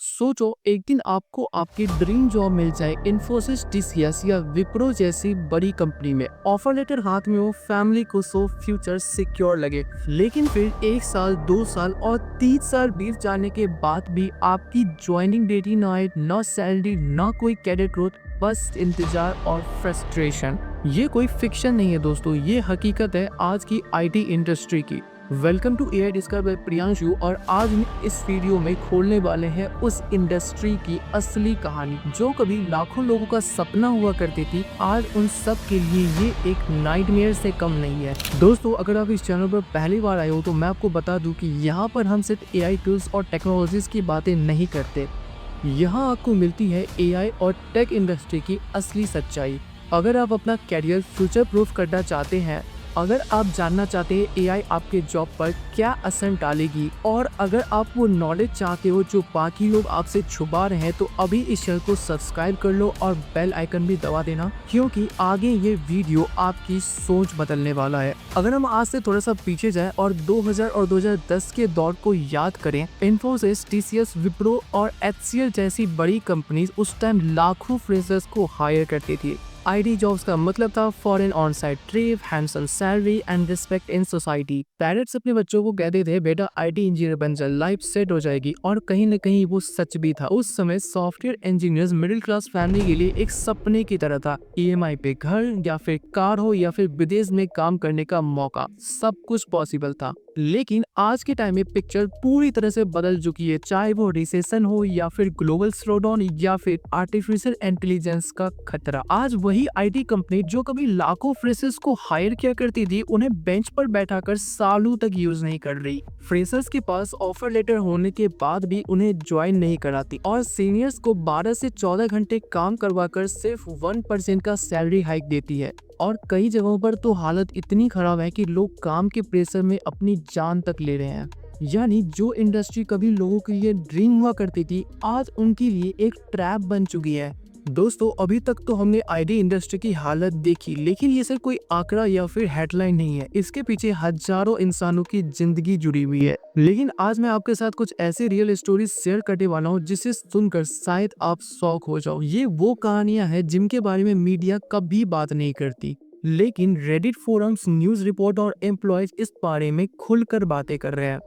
सोचो एक दिन आपको आपकी ड्रीम जॉब मिल जाए इन्फोसिस, टीसीएस या विप्रो जैसी बड़ी कंपनी में। ऑफर लेटर हाथ में हो, फैमिली को सो, फ्यूचर सिक्योर लगे। लेकिन फिर 1 साल, 2 साल और 3 साल बीत जाने के बाद भी आपकी ज्वाइनिंग डेट ही ना आए, ना सैलरी, ना कोई कैरियर ग्रोथ, बस इंतजार और फ्रस्ट्रेशन। ये कोई फिक्शन नहीं है दोस्तों, ये हकीकत है आज की आईटी इंडस्ट्री की। Welcome to AI discover by Priyanshu. और आज हम इस वीडियो में खोलने वाले हैं उस इंडस्ट्री की असली कहानी जो कभी लाखों लोगों का सपना हुआ करती थी। आज उन सब के लिए ये एक नाइटमेयर से कम नहीं है। दोस्तों, अगर आप इस चैनल पर पहली बार आए हो तो मैं आपको बता दूं कि यहाँ पर हम सिर्फ एआई टूल्स और टेक्नोलॉजीज की बातें नहीं करते। यहाँ आपको मिलती है एआई और टेक इंडस्ट्री की असली सच्चाई। अगर आप अपना कैरियर फ्यूचर प्रूफ करना चाहते हैं, अगर आप जानना चाहते हैं एआई आपके जॉब पर क्या असर डालेगी, और अगर आप वो नॉलेज चाहते हो जो बाकी लोग आपसे छुपा रहे हैं, तो अभी इस चैनल को सब्सक्राइब कर लो और बेल आइकन भी दबा देना, क्योंकि आगे ये वीडियो आपकी सोच बदलने वाला है। अगर हम आज से थोड़ा सा पीछे जाएं और 2000 और 2010 के दौर को याद करें, इन्फोसिस, टीसीएस, विप्रो और एचसीएल जैसी बड़ी कंपनीज उस टाइम लाखों फ्रेशर्स को हायर करती थी। आईटी जॉब्स का मतलब था foreign on site trip, handsome salary and respect in society. Parents अपने बच्चों को कहते थे बेटा आईटी इंजीनियर बन जा, लाइफ सेट हो जाएगी, और कहीं न कहीं वो सच भी था। उस समय software engineers middle class family के लिए एक सपने की तरह था। ईएमआई पे घर या फिर कार हो या फिर विदेश में काम करने का मौका, सब कुछ पॉसिबल था। लेकिन आज के टाइम में पिक्चर पूरी तरह से बदल चुकी है। चाहे वो रिसेशन हो या फिर ग्लोबल स्लोडाउन या फिर आर्टिफिशियल इंटेलिजेंस का खतरा, आज वही आईटी कंपनी जो कभी लाखों फ्रेशर्स को हायर किया करती थी, उन्हें बेंच पर बैठाकर सालों तक यूज नहीं कर रही। फ्रेशर्स के पास ऑफर लेटर होने के बाद भी उन्हें ज्वाइन नहीं कराती, और सीनियर्स को 12 से 14 घंटे काम करवाकर सिर्फ 1% का सैलरी हाइक देती है। और कई जगहों पर तो हालत इतनी खराब है कि लोग काम के प्रेशर में अपनी जान तक ले रहे हैं। यानी जो इंडस्ट्री कभी लोगों के लिए ड्रीम हुआ करती थी, आज उनके लिए एक ट्रैप बन चुकी है। दोस्तों, अभी तक तो हमने आईटी इंडस्ट्री की हालत देखी, लेकिन ये सिर्फ कोई आंकड़ा या फिर हेडलाइन नहीं है। इसके पीछे हजारों इंसानों की जिंदगी जुड़ी हुई है। लेकिन आज मैं आपके साथ कुछ ऐसे रियल स्टोरीज शेयर करने वाला हूँ जिसे सुनकर शायद आप शॉक हो जाओ। ये वो कहानियां हैं जिनके बारे में मीडिया कभी बात नहीं करती, लेकिन रेडिट फोरम्स, न्यूज रिपोर्ट और एम्प्लॉयज इस बारे में खुलकर बातें कर रहे हैं।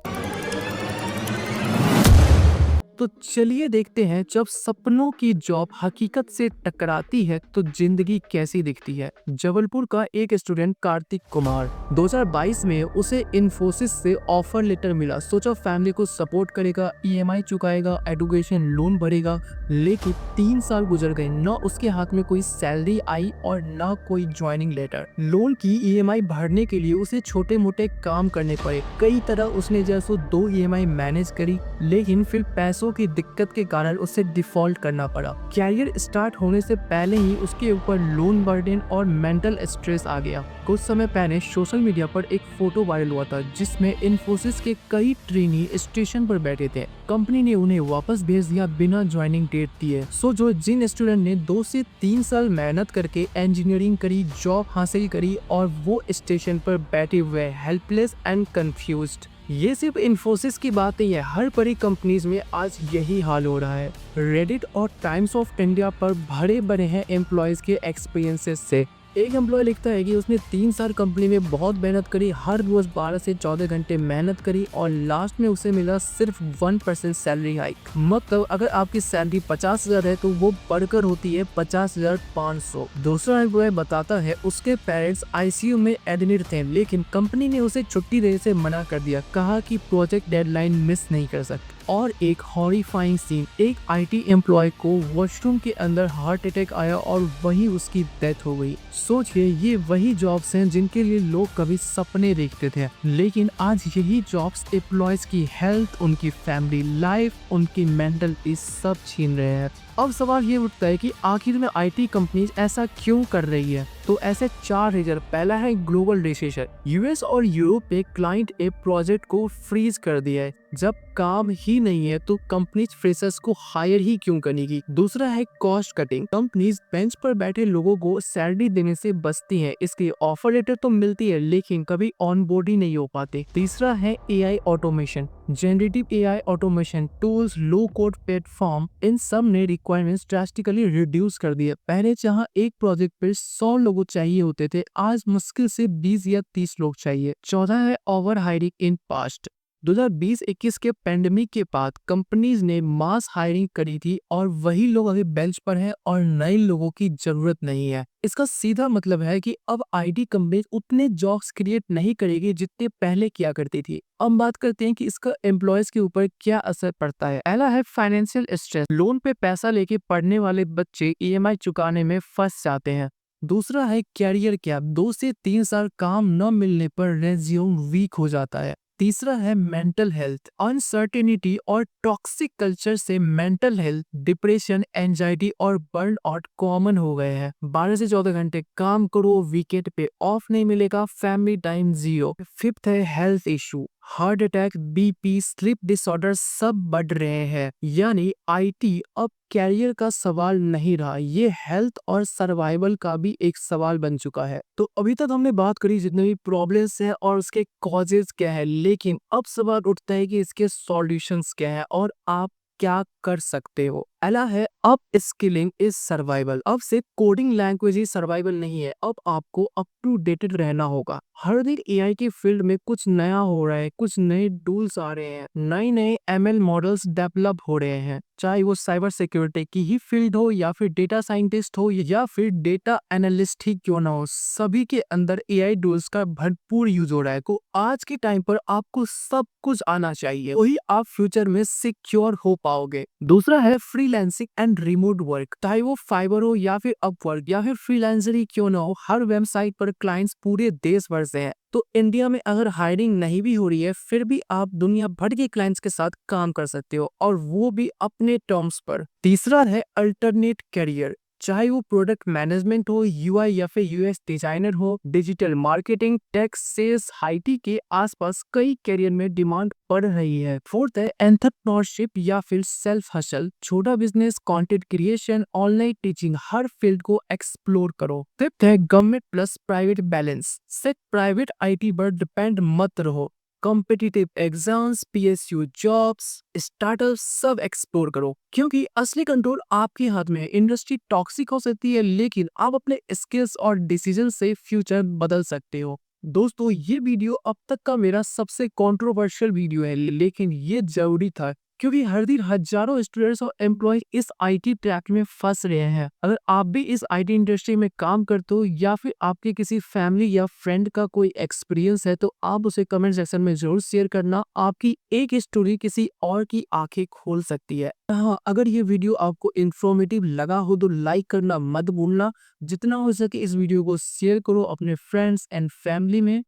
तो चलिए देखते हैं, जब सपनों की जॉब हकीकत से टकराती है तो जिंदगी कैसी दिखती है। जबलपुर का एक स्टूडेंट कार्तिक कुमार, 2022 में उसे इन्फोसिस से ऑफर लेटर मिला। सोचा फैमिली को सपोर्ट करेगा, ईएमआई चुकाएगा, एजुकेशन लोन भरेगा। लेकिन 3 साल गुजर गए, ना उसके हाथ में कोई सैलरी आई और ना कोई ज्वाइनिंग लेटर। लोन की ईएमआई भरने के लिए उसे छोटे मोटे काम करने पड़े। कई तरह उसने जैसो 2 ईएमआई मैनेज करी, लेकिन फिर पैसों की दिक्कत के कारण उसे डिफॉल्ट करना पड़ा। कैरियर स्टार्ट होने से पहले ही उसके ऊपर लोन बर्डन और मेंटल स्ट्रेस आ गया। कुछ समय पहले सोशल मीडिया पर एक फोटो वायरल हुआ था जिसमें इन्फोसिस के कई ट्रेनी स्टेशन पर बैठे थे। कंपनी ने उन्हें वापस भेज दिया बिना ज्वाइनिंग डेट दिए। जो जिन स्टूडेंट ने 2 से 3 साल मेहनत करके इंजीनियरिंग करी, जॉब हासिल करी, और वो स्टेशन पर बैठे हुए हेल्पलेस एंड कंफ्यूज्ड। ये सिर्फ इन्फोसिस की बात नहीं है, हर बड़ी कंपनीज में आज यही हाल हो रहा है। रेडिट और टाइम्स ऑफ इंडिया पर भरे भरे हैं एम्प्लॉयज के एक्सपीरियंसेस से। एक एम्प्लॉय लिखता है कि उसने 3 साल कंपनी में बहुत मेहनत करी, हर रोज 12 से 14 घंटे मेहनत करी, और लास्ट में उसे मिला सिर्फ 1% सैलरी हाइक। मतलब अगर आपकी सैलरी 50,000 है तो वो बढ़कर होती है 50,500। दूसरा एम्प्लॉय बताता है उसके पेरेंट्स आईसीयू में एडमिट थे, लेकिन कंपनी ने उसे छुट्टी देने से मना कर दिया, कहा कि प्रोजेक्ट डेडलाइन मिस नहीं कर सकते। और एक हॉरिफाइंग सीन, एक आईटी एम्प्लॉय को वॉशरूम के अंदर हार्ट अटैक आया और वहीं उसकी डेथ हो गई। सोचिए, ये वही जॉब्स हैं जिनके लिए लोग कभी सपने देखते थे, लेकिन आज यही जॉब्स एम्प्लॉयज की हेल्थ, उनकी फैमिली लाइफ, उनकी मेंटल पीस सब छीन रहे हैं। अब सवाल ये उठता है कि आखिर में आईटी कंपनीज ऐसा क्यों कर रही है। तो ऐसे 4 रीजन। पहला है ग्लोबल रिसेशन। यूएस और यूरोप में क्लाइंट ए प्रोजेक्ट को फ्रीज कर दिया है। जब काम ही नहीं है तो कंपनीज फ्रेशर्स को हायर ही क्यों करेगी। दूसरा है कॉस्ट कटिंग। कंपनीज बेंच पर बैठे लोगों को सैलरी देने से बचती है, इसके ऑफर लेटर तो मिलती है लेकिन कभी ऑनबोर्ड ही नहीं हो पाते। तीसरा है AI automation. Generative AI, automation tools, low code platform, इन सब ने रिक्वायरमेंट्स ड्रास्टिकली रिड्यूस कर दिए। पहले जहां एक प्रोजेक्ट पे 100 लोगों चाहिए होते थे, आज मुश्किल से 20 या 30 लोग चाहिए। चौथा है ओवर हायरिंग इन पास्ट। 2020-21 के पेंडेमिक के बाद कंपनीज ने मास हायरिंग करी थी और वही लोग अभी बेंच पर हैं और नए लोगों की जरूरत नहीं है। इसका सीधा मतलब है कि अब आईटी कंपनीज उतने जॉब्स क्रिएट नहीं करेगी जितने पहले किया करती थी। अब बात करते हैं कि इसका एम्प्लॉयज के ऊपर क्या असर पड़ता है। पहला है फाइनेंशियल स्ट्रेस। लोन पे पैसा लेके पढ़ने वाले बच्चे ईएमआई चुकाने में फंस जाते हैं। दूसरा है कैरियर गैप। 2 से 3 साल काम न मिलने पर रेज्यूम वीक हो जाता है। तीसरा है मेंटल हेल्थ। अनसर्टेनिटी और टॉक्सिक कल्चर से मेंटल हेल्थ, डिप्रेशन, एंजाइटी और बर्न आउट कॉमन हो गए हैं। 12 से 14 घंटे काम करो, वीकेंड पे ऑफ नहीं मिलेगा, फैमिली टाइम जीरो। फिफ्थ है health issue. Heart attack, BP, sleep disorder सब बढ़ रहे हैं। यानी आईटी अब कैरियर का सवाल नहीं रहा, ये हेल्थ और सर्वाइवल का भी एक सवाल बन चुका है। तो अभी तक हमने बात करी जितने भी प्रॉब्लम्स हैं और उसके कॉजेज क्या है, लेकिन अब सवाल उठता है कि इसके सॉल्यूशंस क्या है और आप क्या कर सकते हो। पहला है अप स्किलिंग इज सर्वाइवल। अब से कोडिंग लैंग्वेज ही सर्वाइवल नहीं है, अब आपको अप टू डेटेड रहना होगा। हर दिन एआई के फील्ड में कुछ नया हो रहा है, कुछ नए टूल्स आ रहे हैं, नए नए एमएल मॉडल्स डेवलप हो रहे हैं। चाहे वो साइबर सिक्योरिटी की ही फील्ड हो या फिर डेटा साइंटिस्ट हो या फिर डेटा एनालिस्ट ही क्यों ना हो, सभी के अंदर एआई टूल्स का भरपूर यूज हो रहा है। तो आज के टाइम पर आपको सब कुछ आना चाहिए, वही आप फ्यूचर में सिक्योर हो पाओगे। दूसरा है फ्रीलांसिंग एंड रिमोट वर्क। चाहे वो फाइबर हो या फिर अपवर्क या फिर फ्रीलांसर ही क्यों ना हो, हर वेबसाइट पर क्लाइंट्स पूरे देश भर से हैं। तो इंडिया में अगर हायरिंग नहीं भी हो रही है, फिर भी आप दुनिया भर के क्लाइंट्स के साथ काम कर सकते हो और वो भी अपने टर्म्स पर। तीसरा है अल्टरनेट करियर। चाहे वो प्रोडक्ट मैनेजमेंट हो, यूआई या फिर यूएक्स डिजाइनर हो, digital marketing, tech, sales, IT के आसपास कई करियर में डिमांड बढ़ रही है। फोर्थ है एंटरप्रेन्योरशिप या फिर सेल्फ हसल। छोटा business, content creation, online teaching, हर फील्ड को एक्सप्लोर करो। फिफ्थ है गवर्नमेंट प्लस प्राइवेट बैलेंस। सिर्फ प्राइवेट आईटी पर डिपेंड मत रहो। Competitive exams, PSU jobs, startup सब एक्सप्लोर करो, क्योंकि असली कंट्रोल आपके हाथ में है। इंडस्ट्री टॉक्सिक हो सकती है, लेकिन आप अपने स्किल्स और डिसीजन से फ्यूचर बदल सकते हो। दोस्तों, ये वीडियो अब तक का मेरा सबसे कंट्रोवर्शियल वीडियो है, लेकिन ये जरूरी था क्योंकि हर दिन हजारों स्टूडेंट्स और एम्प्लॉय इस आईटी ट्रैक में फंस रहे हैं। अगर आप भी इस आईटी इंडस्ट्री में काम करते हो या फिर आपके किसी फैमिली या फ्रेंड का कोई एक्सपीरियंस है, तो आप उसे कमेंट सेक्शन में जरूर शेयर करना। आपकी एक स्टोरी किसी और की आंखें खोल सकती है। हाँ, अगर ये वीडियो आपको इंफॉर्मेटिव लगा हो तो लाइक करना मत भूलना। जितना हो सके इस वीडियो को शेयर करो अपने फ्रेंड्स एंड फैमिली में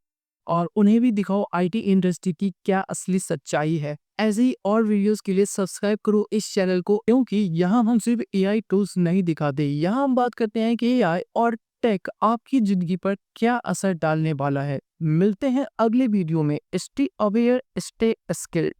और उन्हें भी दिखाओ आईटी इंडस्ट्री की क्या असली सच्चाई है। ऐसे ही और वीडियोस के लिए सब्सक्राइब करो इस चैनल को, क्योंकि यहाँ हम सिर्फ एआई टूल्स नहीं दिखाते, यहाँ हम बात करते हैं कि एआई और टेक आपकी जिंदगी पर क्या असर डालने वाला है। मिलते हैं अगले वीडियो में। Stay aware, stay skilled.